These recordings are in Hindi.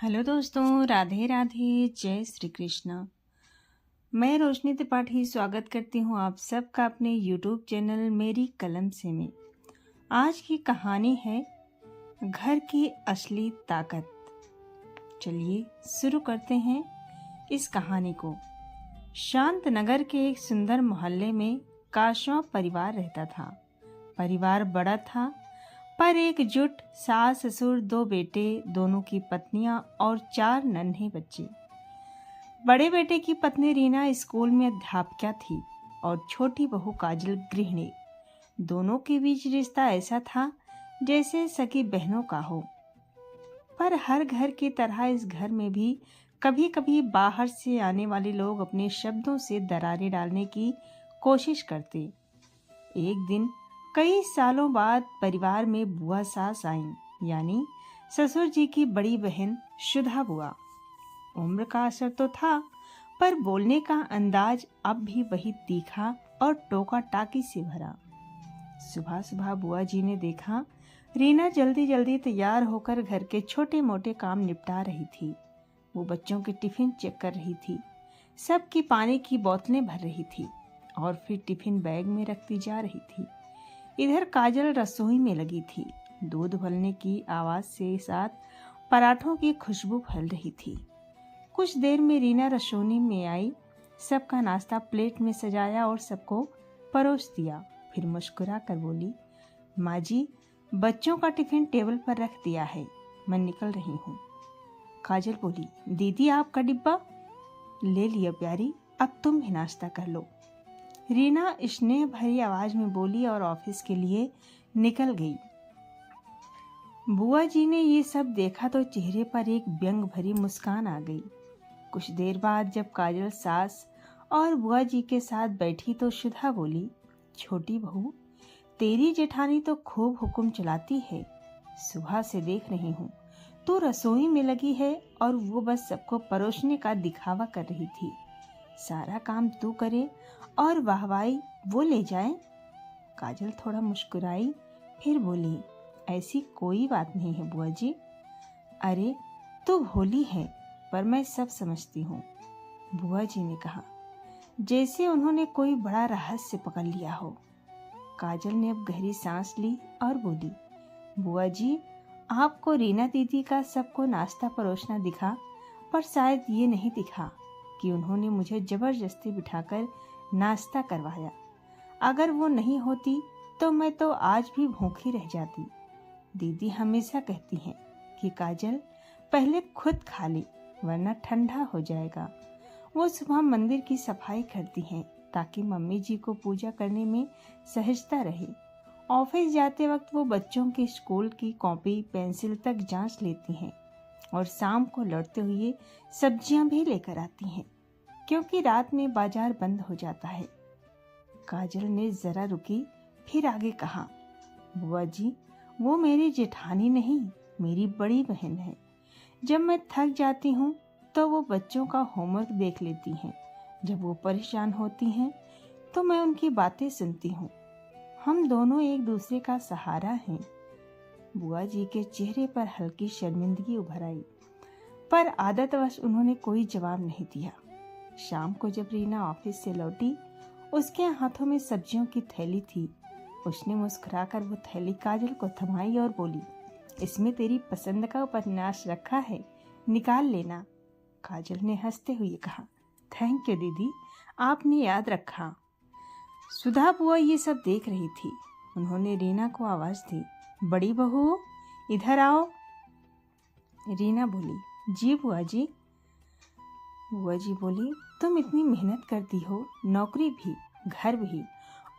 हेलो दोस्तों, राधे राधे, जय श्री कृष्णा। मैं रोशनी त्रिपाठी स्वागत करती हूँ आप सबका अपने यूट्यूब चैनल मेरी कलम से में। आज की कहानी है घर की असली ताकत। चलिए शुरू करते हैं इस कहानी को। शांत नगर के एक सुंदर मोहल्ले में काशवा परिवार रहता था। परिवार बड़ा था पर एकजुट, सास ससुर, 2 बेटे, दोनों की पत्नियां और 4 नन्हे बच्चे। बड़े बेटे की पत्नी रीना स्कूल में अध्यापिका थी और छोटी बहू काजल गृहिणी। दोनों के बीच रिश्ता ऐसा था जैसे सगी बहनों का हो। पर हर घर की तरह इस घर में भी कभी कभी बाहर से आने वाले लोग अपने शब्दों से दरारें डालने की कोशिश करते। एक दिन कई सालों बाद परिवार में बुआ सास आईं, यानी ससुर जी की बड़ी बहन शुदा बुआ। उम्र का असर तो था पर बोलने का अंदाज अब भी वही तीखा और टोका टाकी से भरा। सुबह सुबह बुआ जी ने देखा रीना जल्दी जल्दी तैयार होकर घर के छोटे मोटे काम निपटा रही थी। वो बच्चों के टिफिन चेक कर रही थी, सबकी पानी की बोतलें भर रही थी और फिर टिफिन बैग में रखती जा रही थी। इधर काजल रसोई में लगी थी। दूध उबलने की आवाज से साथ पराठों की खुशबू फैल रही थी। कुछ देर में रीना रसोई में आई, सबका नाश्ता प्लेट में सजाया और सबको परोस दिया। फिर मुस्कुरा कर बोली, माँ जी, बच्चों का टिफिन टेबल पर रख दिया है, मैं निकल रही हूँ। काजल बोली, दीदी आपका डिब्बा ले लिया प्यारी, अब तुम भी नाश्ता कर लो। रीना स्नेह भरी आवाज में बोली और ऑफिस के लिए निकल गई। बुआ जी ने ये सब देखा तो चेहरे पर एक व्यंग भरी मुस्कान आ गई। कुछ देर बाद जब काजल सास और बुआ जी के साथ बैठी तो शुदा बोली, छोटी बहू, तेरी जेठानी तो खूब हुक्म चलाती है। सुबह से देख रही हूँ तू रसोई में लगी है और वो बस सबको परोसने का दिखावा कर रही थी। सारा काम तू करे और वाहवाही वो ले जाए। काजल थोड़ा मुस्कुराई, फिर बोली, ऐसी कोई बात नहीं है बुआ जी। अरे तू भोली है पर मैं सब समझती हूँ, बुआ जी ने कहा, जैसे उन्होंने कोई बड़ा रहस्य पकड़ लिया हो। काजल ने अब गहरी सांस ली और बोली, बुआ जी, आपको रीना दीदी का सबको नाश्ता परोसना दिखा, पर शायद ये नहीं दिखा कि उन्होंने मुझे जबरदस्ती बिठाकर नाश्ता करवाया। अगर वो नहीं होती तो मैं तो आज भी भूखी रह जाती। दीदी हमेशा कहती हैं कि काजल, पहले खुद खा ले वरना ठंडा हो जाएगा। वो सुबह मंदिर की सफाई करती हैं ताकि मम्मी जी को पूजा करने में सहजता रहे। ऑफिस जाते वक्त वो बच्चों के स्कूल की कॉपी पेंसिल तक जांच लेती हैं और शाम को लौटते हुए सब्जियां भी लेकर आती हैं, क्योंकि रात में बाजार बंद हो जाता है। काजल ने जरा रुकी, फिर आगे कहा, बुआ जी, वो मेरी जेठानी नहीं, मेरी बड़ी बहन है। जब मैं थक जाती हूँ तो वो बच्चों का होमवर्क देख लेती हैं। जब वो परेशान होती हैं तो मैं उनकी बातें सुनती हूँ। हम दोनों एक दूसरे का सहारा हैं। बुआ जी के चेहरे पर हल्की शर्मिंदगी उभर आई, पर आदतवश उन्होंने कोई जवाब नहीं दिया। शाम को जब रीना ऑफिस से लौटी, उसके हाथों में सब्जियों की थैली थी। उसने मुस्कुराकर वो थैली काजल को थमाई और बोली, इसमें तेरी पसंद का उपन्यास रखा है, निकाल लेना। काजल ने हंसते हुए कहा, थैंक यू दीदी, आपने याद रखा। सुधा बुआ ये सब देख रही थी। उन्होंने रीना को आवाज दी, बड़ी बहू इधर आओ। रीना बोली, जी बुआ जी। बुआ जी बोली, तुम इतनी मेहनत करती हो, नौकरी भी, घर भी,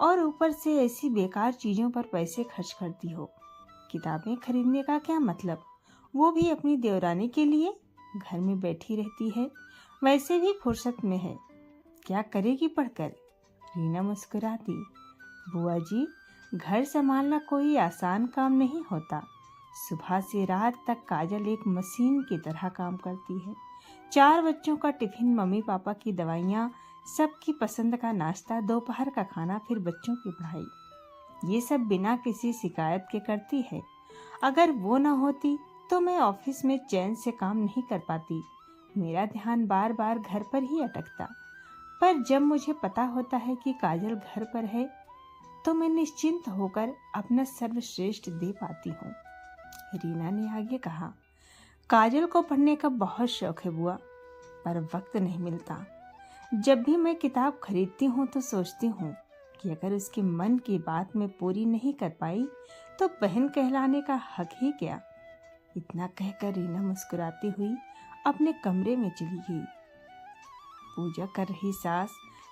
और ऊपर से ऐसी बेकार चीजों पर पैसे खर्च करती हो। किताबें खरीदने का क्या मतलब, वो भी अपनी देवरानी के लिए। घर में बैठी रहती है, वैसे भी फुर्सत में है, क्या करेगी पढ़कर। रीना मुस्कुराती, बुआ जी, घर संभालना कोई आसान काम नहीं होता। सुबह से रात तक काजल एक मशीन की तरह काम करती है। 4 बच्चों का टिफिन, मम्मी पापा की दवाइयाँ, सबकी पसंद का नाश्ता, दोपहर का खाना, फिर बच्चों की पढ़ाई, ये सब बिना किसी शिकायत के करती है। अगर वो ना होती तो मैं ऑफिस में चैन से काम नहीं कर पाती। मेरा ध्यान बार बार घर पर ही अटकता। पर जब मुझे पता होता है कि काजल घर पर है तो मैं निश्चिंत होकर अपना सर्वश्रेष्ठ दे पाती हूँ। रीना ने आगे कहा, काजल को पढ़ने का बहुत शौक है बुआ, पर वक्त नहीं मिलता। जब भी मैं किताब खरीदती हूँ तो सोचती हूँ कि अगर उसके मन की बात मैं पूरी नहीं कर पाई तो बहन कहलाने का हक ही क्या। इतना कहकर रीना मुस्कुराती हुई अपने कमरे में चली गई। पूजा कर रही सास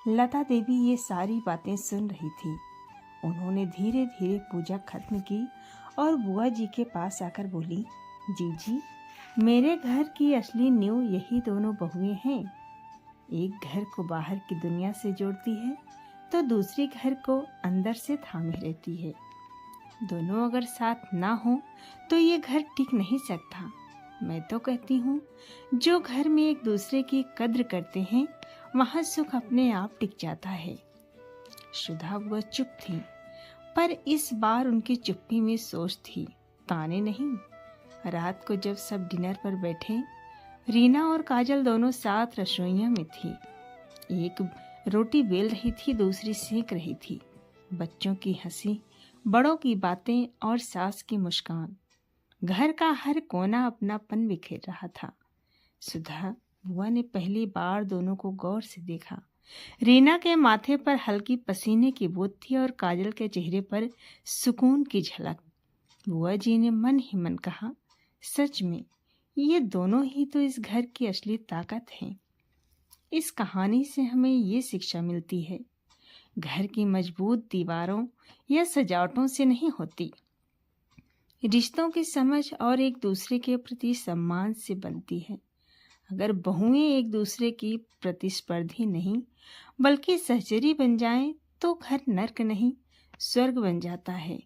लता देवी ये सारी बातें सुन रही थी। उन्होंने धीरे धीरे पूजा खत्म की और बुआ जी के पास आकर बोली, जी मेरे घर की असली नींव यही दोनों बहुएं हैं। एक घर को बाहर की दुनिया से जोड़ती है तो दूसरी घर को अंदर से थामे रहती है। दोनों अगर साथ ना हो तो ये घर टिक नहीं सकता। मैं तो कहती हूँ जो घर में एक दूसरे की कद्र करते हैं वहाँ सुख अपने आप टिक जाता है। सुधा बुआ चुप थी, पर इस बार उनकी चुप्पी में सोच थी, ताने नहीं। रात को जब सब डिनर पर बैठे, रीना और काजल दोनों साथ रसोइयों में थी। एक रोटी बेल रही थी, दूसरी सेक रही थी। बच्चों की हंसी, बड़ों की बातें और सास की मुस्कान, घर का हर कोना अपनापन बिखेर रहा था। सुधा बुआ ने पहली बार दोनों को गौर से देखा। रीना के माथे पर हल्की पसीने की बूंद थी और काजल के चेहरे पर सुकून की झलक। बुआ जी ने मन ही मन कहा, सच में ये दोनों ही तो इस घर की असली ताकत हैं। इस कहानी से हमें ये शिक्षा मिलती है, घर की मजबूत दीवारों या सजावटों से नहीं होती, रिश्तों की समझ और एक दूसरे के प्रति सम्मान से बनती है। अगर बहुएं एक दूसरे की प्रतिस्पर्धी नहीं बल्कि सहचरी बन जाएं तो घर नर्क नहीं स्वर्ग बन जाता है।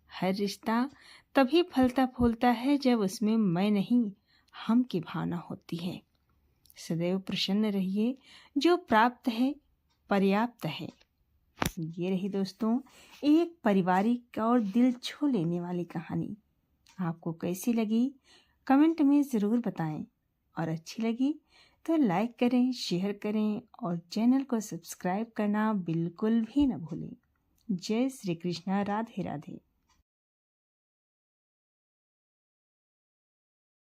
हर रिश्ता तभी फलता फूलता है जब उसमें मैं नहीं हम की भावना होती है। सदैव प्रसन्न रहिए, जो प्राप्त है पर्याप्त है। ये रही दोस्तों एक पारिवारिक और दिल छू लेने वाली कहानी। आपको कैसी लगी कमेंट में ज़रूर बताएं, और अच्छी लगी तो लाइक करें, शेयर करें और चैनल को सब्सक्राइब करना बिल्कुल भी न भूलें। जय श्री कृष्णा, राधे राधे।